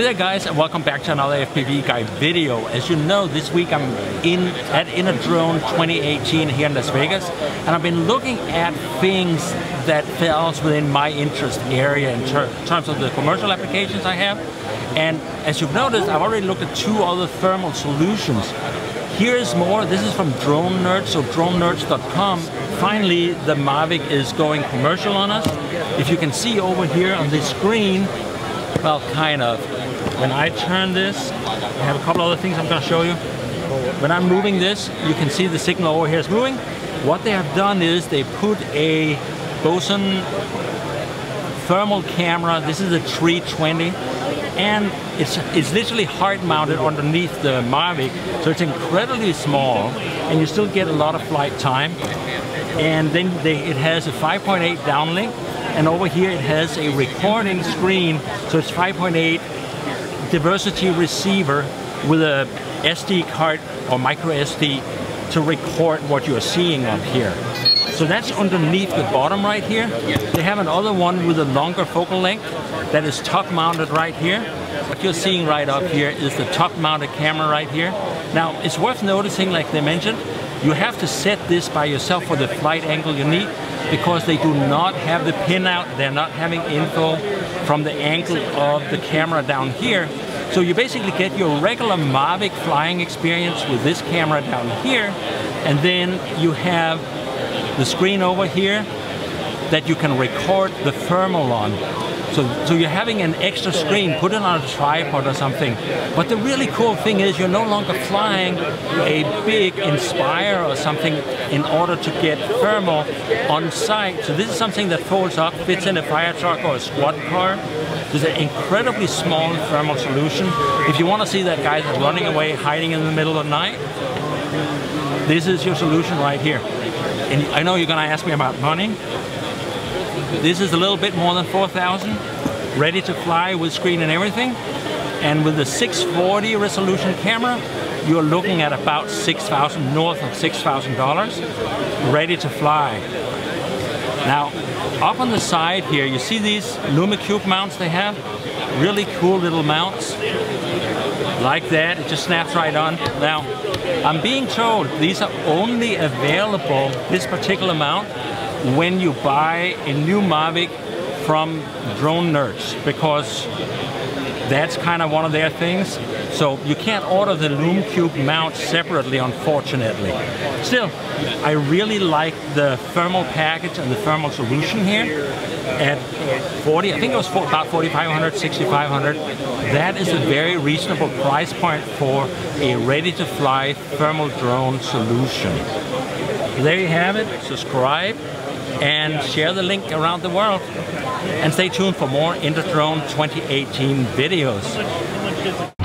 there guys, and welcome back to another FPV guide video. As you know, this week I'm at InterDrone 2018 here in Las Vegas, and I've been looking at things that falls within my interest area in terms of the commercial applications I have. And as you've noticed, I've already looked at two other thermal solutions. Here's more. This is from Drone Nerds, so dronenerds.com. Finally, the Mavic is going commercial on us. If you can see over here on the screen, well, kind of. When I turn this, I have a couple other things I'm going to show you. When I'm moving this, you can see the signal over here is moving. What they have done is they put a Bosun thermal camera. This is a 320, and it's literally hard mounted underneath the Mavic, so it's incredibly small, and you still get a lot of flight time. And then it has a 5.8 downlink, and over here it has a recording screen, so it's 5.8 diversity receiver with a SD card or micro SD to record what you're seeing up here. So that's underneath the bottom right here. They have another one with a longer focal length that is top mounted right here. What you're seeing right up here is the top mounted camera right here. Now it's worth noticing, like they mentioned, you have to set this by yourself for the flight angle you need, because they do not have the pin out. They're not having info from the angle of the camera down here. So you basically get your regular Mavic flying experience with this camera down here, and then you have the screen over here that you can record the thermal on. So you're having an extra screen, put it on a tripod or something. But the really cool thing is you're no longer flying a big Inspire or something in order to get thermal on site. So this is something that folds up, fits in a fire truck or a squad car. There's an incredibly small thermal solution. If you want to see that guy that's running away, hiding in the middle of the night, this is your solution right here. And I know you're going to ask me about money. This is a little bit more than 4,000, ready to fly with screen and everything. And with the 640 resolution camera, you're looking at about $6,000, north of $6,000, ready to fly. Now, up on the side here, you see these LumiCube mounts they have? Really cool little mounts. Like that, it just snaps right on. Now, I'm being told these are only available, this particular mount, when you buy a new Mavic from Drone Nerds, because that's kind of one of their things. So you can't order the LumiCube mount separately, unfortunately. Still, I really like the thermal package and the thermal solution here at 40. I think it was about 4,500, 6,500. That is a very reasonable price point for a ready-to-fly thermal drone solution. There you have it. Subscribe and share the link around the world. And stay tuned for more InterDrone 2018 videos.